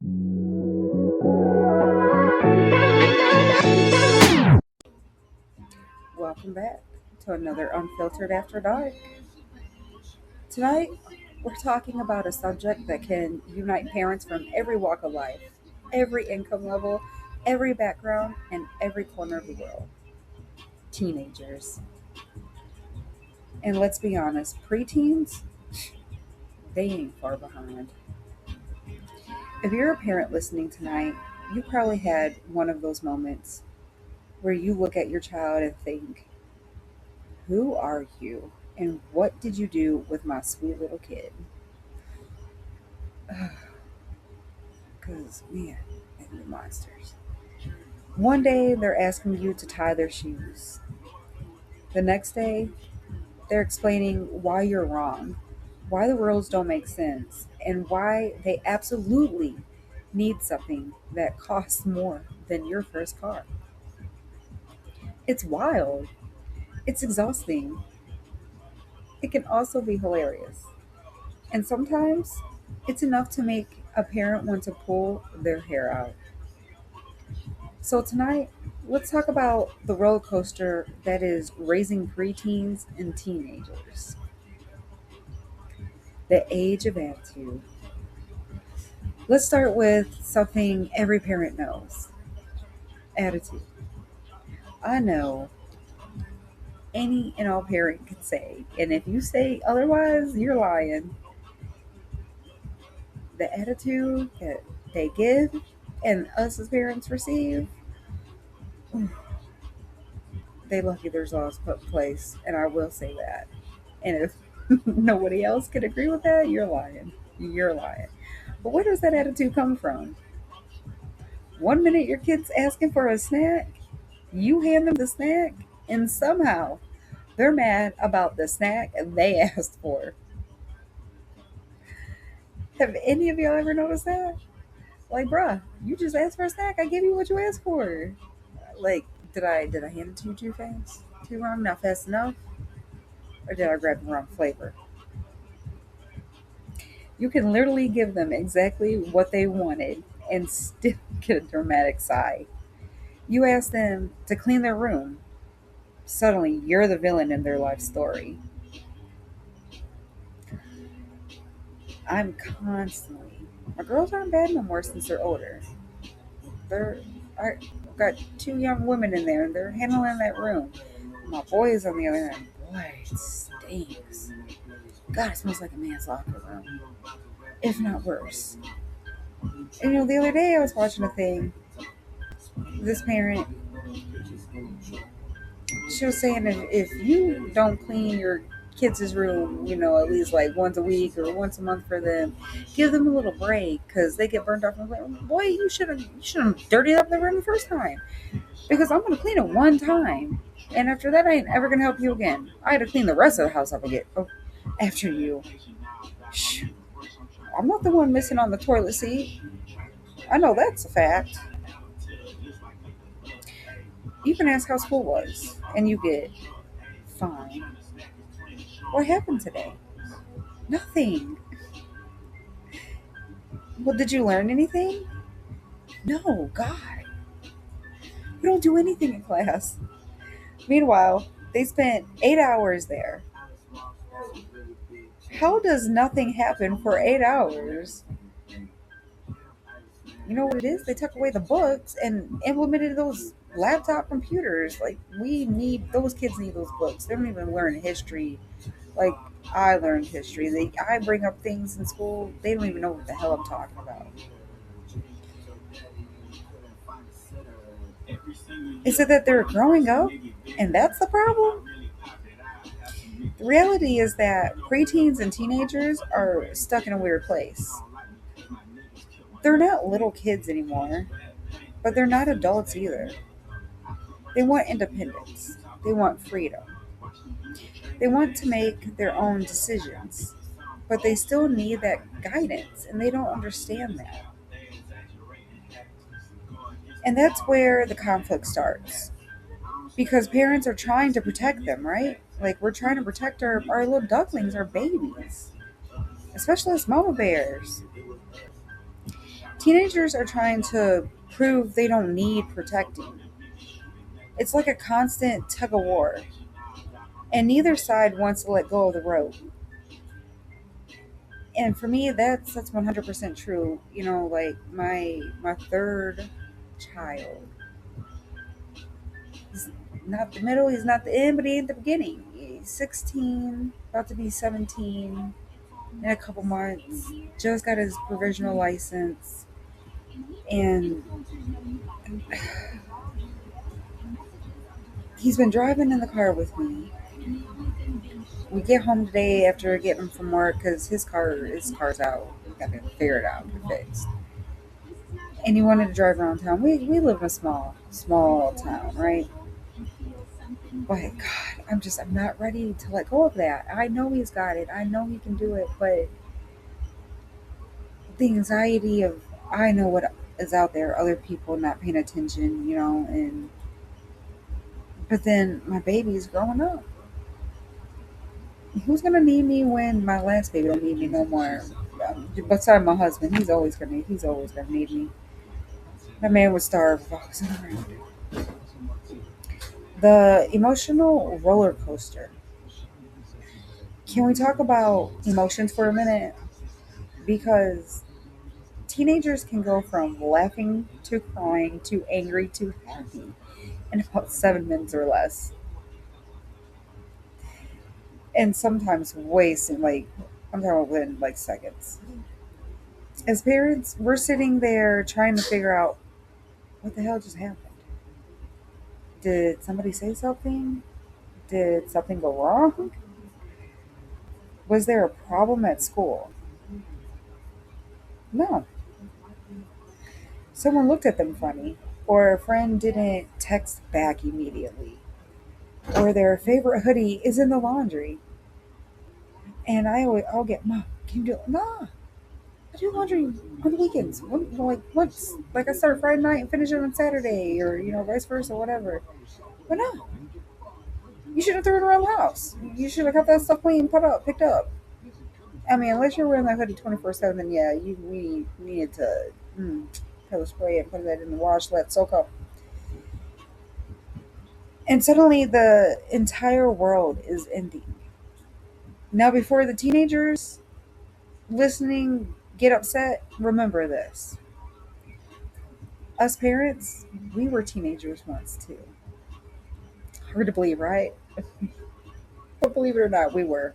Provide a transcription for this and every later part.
Welcome back to another Unfiltered After Dark. Tonight, we're talking about a subject that can unite parents from every walk of life, every income level, every background, and every corner of the world. Teenagers. And let's be honest, preteens, they ain't far behind. If you're a parent listening tonight, you probably had one of those moments where you look at your child and think, who are you? And what did you do with my sweet little kid? Because, man, they're monsters. One day, they're asking you to tie their shoes. The next day, they're explaining why you're wrong, why the rules don't make sense, and why they absolutely need something that costs more than your first car. It's wild. It's exhausting. It can also be hilarious. And sometimes, it's enough to make a parent want to pull their hair out. So tonight, let's talk about the roller coaster that is raising preteens and teenagers. The age of attitude. Let's start with something every parent knows. Attitude. I know any and all parent can say, and if you say otherwise, you're lying. The attitude that they give and us as parents receive, they lucky there's laws put in place, and I will say that. And if nobody else can agree with that, you're lying. You're lying. But where does that attitude come from? One minute your kid's asking for a snack, you hand them the snack, and somehow they're mad about the snack they asked for. Have any of y'all ever noticed that? Like, bruh, you just asked for a snack. I gave you what you asked for. Like, did I hand it to you too fast? Too wrong? Not fast enough? Or did I grab the wrong flavor? You can literally give them exactly what they wanted and still get a dramatic sigh. You ask them to clean their room. Suddenly, you're the villain in their life story. I'm constantly. My girls aren't bad no more since they're older. They're. I've got two young women in there, and they're handling that room. My boys, on the other hand, boy, it stinks. God, it smells like a man's locker room, if not worse. And the other day I was watching a thing. This parent, she was saying if you don't clean your kids' room, at least like once a week or once a month for them, give them a little break because they get burned off. And like, boy, you should have dirtied up the room the first time because I'm gonna clean it one time, and after that I ain't ever gonna help you again. I had to clean the rest of the house up again after you. Shh. I'm not the one missing on the toilet seat. I know that's a fact. You can ask how school was, and you get fine. What happened today? Nothing. Well, did you learn anything? No, God. We don't do anything in class. Meanwhile, they spent 8 hours there. How does nothing happen for 8 hours? You know what it is? They took away the books and implemented those laptop computers. Like, those kids need those books. They don't even learn history like I learned history. I bring up things in school, they don't even know what the hell I'm talking about. Is it that they're growing up and that's the problem? The reality is that preteens and teenagers are stuck in a weird place. They're not little kids anymore, but they're not adults either. They want independence, they want freedom, they want to make their own decisions, but they still need that guidance and they don't understand that. And that's where the conflict starts. Because parents are trying to protect them, right? Like we're trying to protect our little ducklings, our babies, especially us mama bears. Teenagers are trying to prove they don't need protecting. It's like a constant tug of war, and neither side wants to let go of the rope. And for me, that's 100% true. Like my third child, he's not the middle, he's not the end, but he ain't the beginning. He's 16, about to be 17 in a couple months. Just got his provisional license, and he's been driving in the car with me. We get home today after getting him from work because his car's out. We got to figure it out, get fixed. And he wanted to drive around town. We live in a small town, right? But God, I'm not ready to let go of that. I know he's got it. I know he can do it, but the anxiety of I know what is out there, other people not paying attention, and but then my baby's growing up. Who's gonna need me when my last baby don't need me no more? Beside my husband, he's always gonna need me. That man would starve if I wasn't around. The emotional roller coaster. Can we talk about emotions for a minute? Because teenagers can go from laughing to crying to angry to happy in about 7 minutes or less. And sometimes way soon, like I'm talking about within like seconds. As parents, we're sitting there trying to figure out what the hell just happened. Did somebody say something? Did something go wrong? Was there a problem at school? No. Someone looked at them funny, or a friend didn't text back immediately, or their favorite hoodie is in the laundry. And I'll get, Mom, can you do it? Nah, I do laundry on the weekends. Like once, like I start Friday night and finish it on Saturday, or vice versa, whatever. But no, you should have thrown it around the house. You should have got that stuff clean, picked up. I mean, unless you're wearing that hoodie 24/7, then yeah, we needed to pepper spray and put that in the wash, let it soak up. And suddenly the entire world is ending. Now, before the teenagers listening get upset, remember this. Us parents, we were teenagers once too. Hard to believe, right? But believe it or not, we were.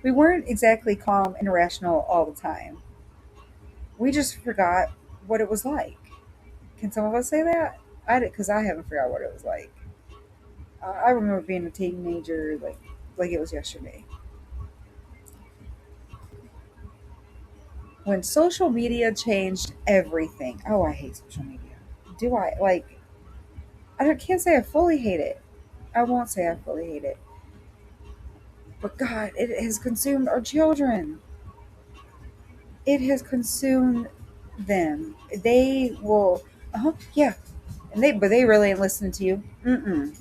We weren't exactly calm and rational all the time. We just forgot what it was like. Can some of us say that? I did, because I haven't forgot what it was like. I remember being a teenager like it was yesterday. When social media changed everything. Oh, I hate social media. Do I like? Can't say I fully hate it. I won't say I fully hate it. But God, it has consumed our children. It has consumed them. They will. Yeah, but they really ain't listening to you. Mm-mm.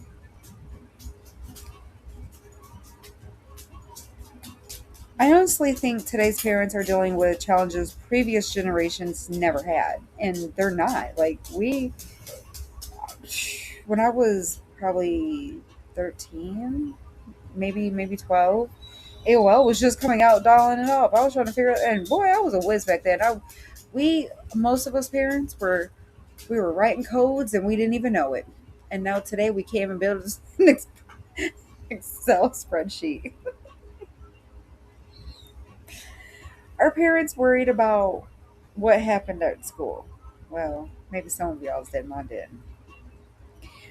I honestly think today's parents are dealing with challenges previous generations never had, and they're not. Like when I was probably 13, maybe 12, AOL was just coming out, dialing it up. I was trying to figure out, and boy, I was a whiz back then. Most of us parents we were writing codes and we didn't even know it. And now today we can't even build an Excel spreadsheet. Our parents worried about what happened at school. Well, maybe some of y'all did, mine didn't.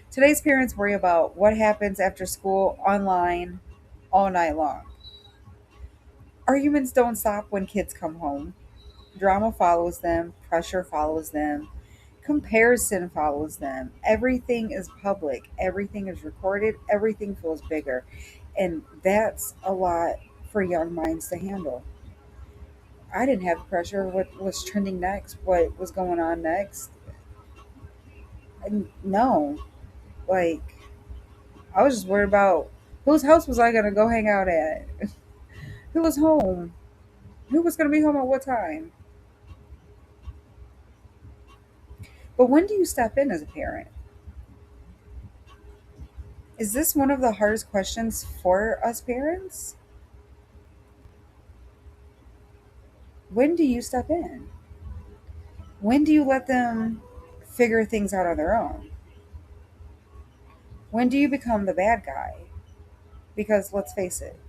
Today's parents worry about what happens after school online all night long. Arguments don't stop when kids come home. Drama follows them, pressure follows them, comparison follows them. Everything is public, everything is recorded, everything feels bigger. And that's a lot for young minds to handle. I didn't have the pressure of what was trending next, what was going on next. No, like I was just worried about whose house was I gonna go hang out at, who was home, who was gonna be home at what time. But when do you step in as a parent? Is this one of the hardest questions for us parents? When do you step in? When do you let them figure things out on their own? When do you become the bad guy? Because let's face it,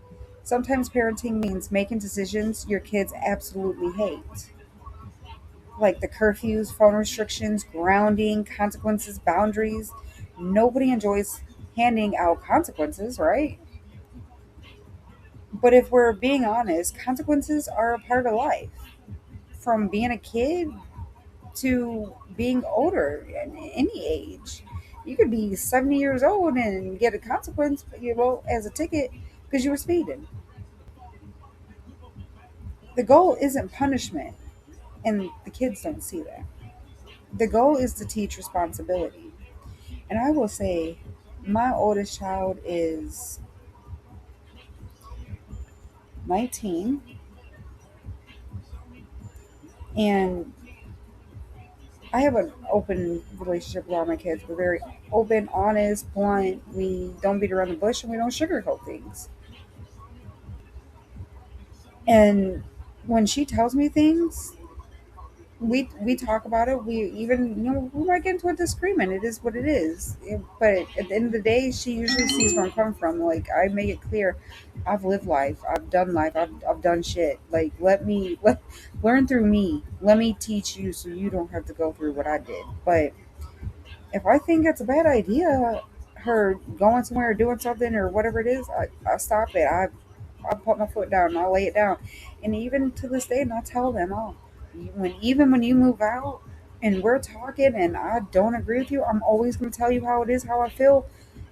sometimes parenting means making decisions your kids absolutely hate. Like the curfews, phone restrictions, grounding, consequences, boundaries. Nobody enjoys handing out consequences, right? But if we're being honest, consequences are a part of life. From being a kid to being older at any age. You could be 70 years old and get a consequence, as a ticket because you were speeding. The goal isn't punishment, and the kids don't see that. The goal is to teach responsibility. And I will say, my oldest child is 19, and I have an open relationship with all my kids. We're very open, honest, blunt. We don't beat around the bush and we don't sugarcoat things. And when she tells me things, we talk about it. We even we might get into a disagreement. It is what it is. But at the end of the day, she usually sees where I'm coming from. Like I make it clear, I've lived life. I've done life. I've done shit. Like let learn through me. Let me teach you so you don't have to go through what I did. But if I think it's a bad idea, her going somewhere or doing something or whatever it is, I stop it. I put my foot down and I lay it down. And even to this day, and I tell them all, even when you move out and we're talking and I don't agree with you, I'm always going to tell you how it is, how I feel.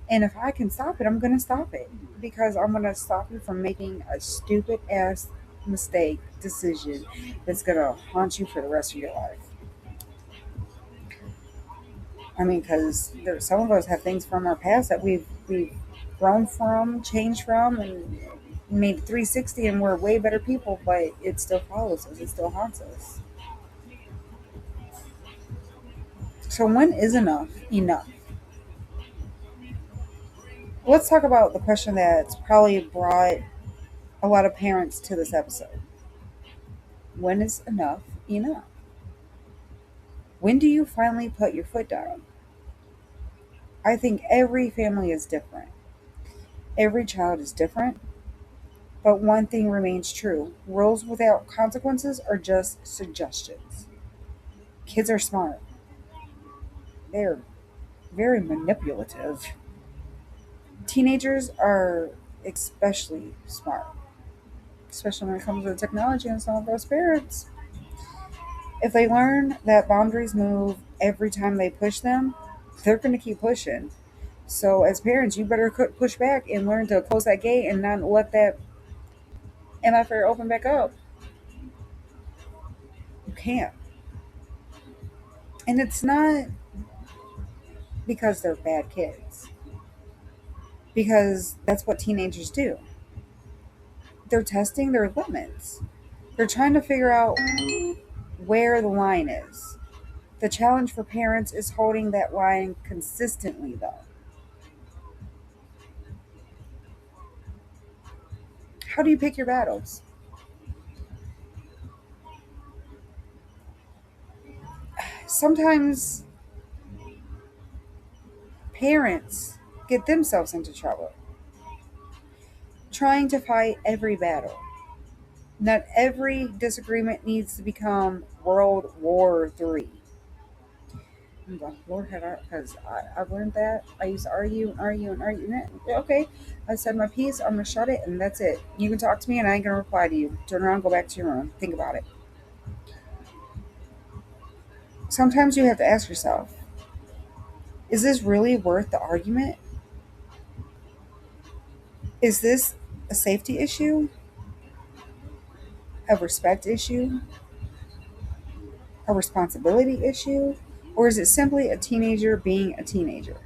And if I can stop it, I'm going to stop it because I'm going to stop you from making a stupid ass mistake decision that's going to haunt you for the rest of your life. I mean, because some of us have things from our past that we've grown from, changed from, and made 360, and we're way better people. But it still follows us. It still haunts us. So when is enough enough? Let's talk about the question that's probably brought a lot of parents to this episode. When is enough enough? When do you finally put your foot down? I think every family is different. Every child is different. But one thing remains true: rules without consequences are just suggestions. Kids are smart, they're very manipulative. Teenagers are especially smart, especially when it comes to technology and some of us parents. If they learn that boundaries move every time they push them, they're going to keep pushing. So, as parents, you better push back and learn to close that gate and not let that MFR open back up. You can't. And it's not because they're bad kids, because that's what teenagers do. They're testing their limits. They're trying to figure out where the line is. The challenge for parents is holding that line consistently, though. How do you pick your battles? Sometimes parents get themselves into trouble trying to fight every battle. Not every disagreement needs to become World War III. I'm like, Lord have I, because I've learned that. I used to argue and argue and argue. Okay, I said my piece. I'm gonna shut it, and that's it. You can talk to me, and I ain't gonna reply to you. Turn around, go back to your room. Think about it. Sometimes you have to ask yourself: is this really worth the argument? Is this a safety issue, a respect issue, a responsibility issue, or is it simply a teenager being a teenager?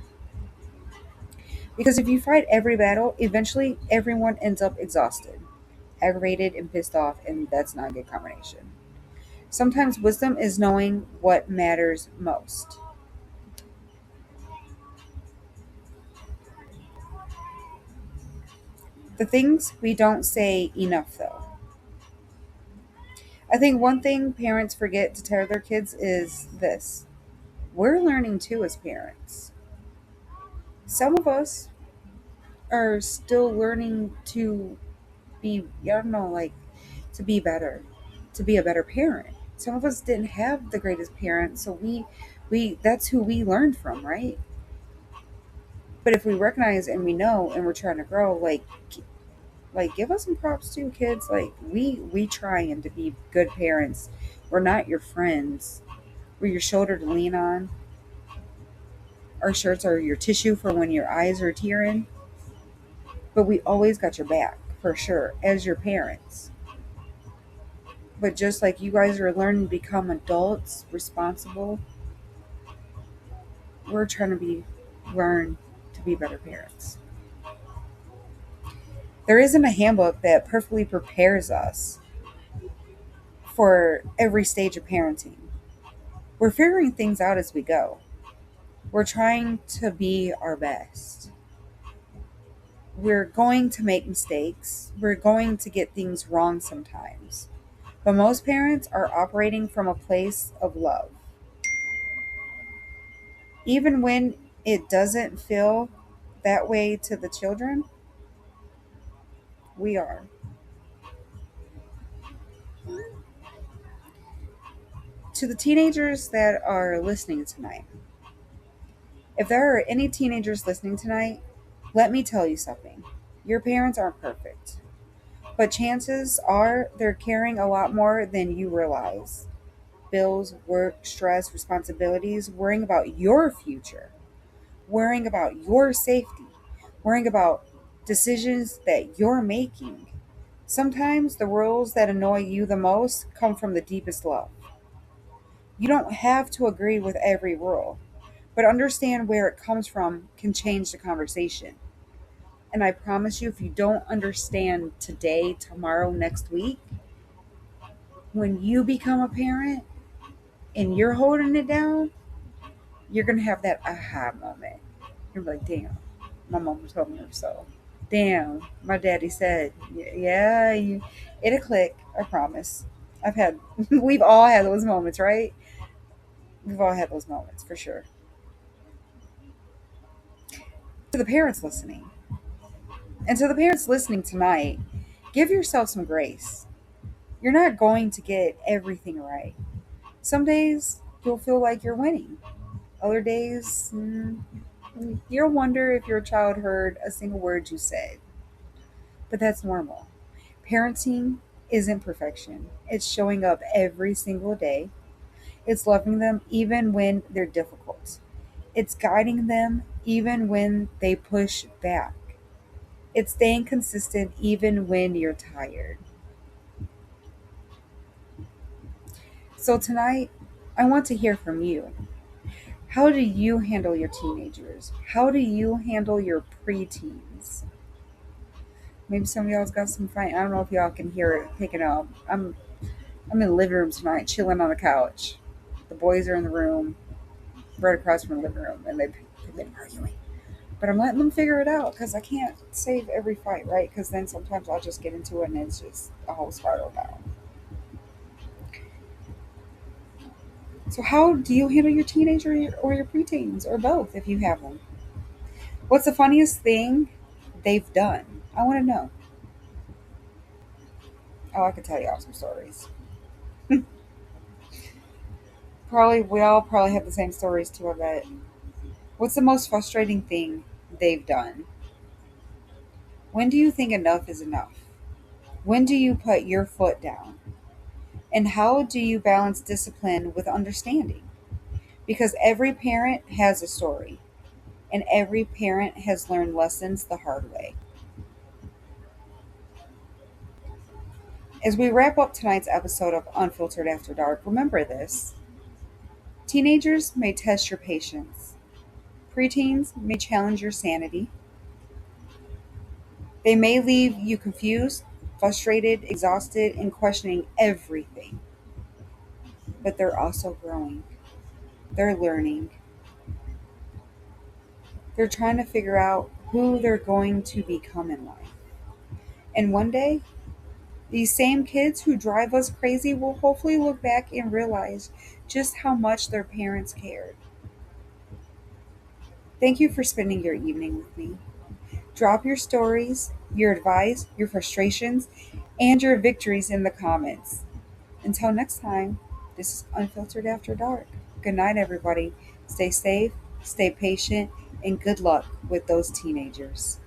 Because if you fight every battle, eventually everyone ends up exhausted, aggravated, and pissed off, and that's not a good combination. Sometimes wisdom is knowing what matters most. The things we don't say enough, though. I think one thing parents forget to tell their kids is this: we're learning too as parents. Some of us are still learning to be, I don't know, like to be better, to be a better parent. Some of us didn't have the greatest parents, so we that's who we learned from, right? But if we recognize and we know and we're trying to grow, like give us some props too, kids. Like we trying to be good parents. We're not your friends. We're your shoulder to lean on. Our shirts are your tissue for when your eyes are tearing. But we always got your back for sure as your parents. But just like you guys are learning to become adults, responsible, we're trying to learn to be better parents. There isn't a handbook that perfectly prepares us for every stage of parenting. We're figuring things out as we go. We're trying to be our best. We're going to make mistakes. We're going to get things wrong sometimes. But most parents are operating from a place of love. Even when it doesn't feel that way to the children, we are. To the teenagers that are listening tonight, if there are any teenagers listening tonight, let me tell you something. Your parents aren't perfect, but chances are they're carrying a lot more than you realize: bills, work, stress, responsibilities, worrying about your future, worrying about your safety, worrying about decisions that you're making. Sometimes the rules that annoy you the most come from the deepest love. You don't have to agree with every rule, but understand where it comes from can change the conversation. And I promise you, if you don't understand today, tomorrow, next week, when you become a parent and you're holding it down, you're going to have that aha moment. You're like, damn, my mom told me so. Damn, my daddy said, yeah, it'll click. I promise. I've had, we've all had those moments, right? We've all had those moments for sure. To the parents listening, and to the parents listening tonight, give yourself some grace. You're not going to get everything right. Some days you'll feel like you're winning. Other days, you'll wonder if your child heard a single word you said. But that's normal. Parenting isn't perfection, it's showing up every single day. It's loving them even when they're difficult. It's guiding them even when they push back. It's staying consistent even when you're tired. So tonight, I want to hear from you. How do you handle your teenagers? How do you handle your preteens? Maybe some of y'all's got some fight. I don't know if y'all can hear it picking up. I'm in the living room tonight, chilling on the couch. The boys are in the room, right across from the living room, and they've been arguing. But I'm letting them figure it out because I can't save every fight, right? Because then sometimes I'll just get into it and it's just a whole spiral down. So, how do you handle your teenager or your preteens or both if you have them? What's the funniest thing they've done? I want to know. Oh, I could tell y'all some stories. Probably, we all probably have the same stories too, I bet. What's the most frustrating thing they've done? When do you think enough is enough? When do you put your foot down? And how do you balance discipline with understanding? Because every parent has a story, and every parent has learned lessons the hard way. As we wrap up tonight's episode of Unfiltered After Dark, remember this: teenagers may test your patience, preteens may challenge your sanity, they may leave you confused, frustrated, exhausted, and questioning everything. but they're also growing. They're learning. They're trying to figure out who they're going to become in life. And one day, these same kids who drive us crazy will hopefully look back and realize just how much their parents cared. Thank you for spending your evening with me. Drop your stories, your advice, your frustrations, and your victories in the comments. Until next time, this is Unfiltered After Dark. Good night, everybody. Stay safe, stay patient, and good luck with those teenagers.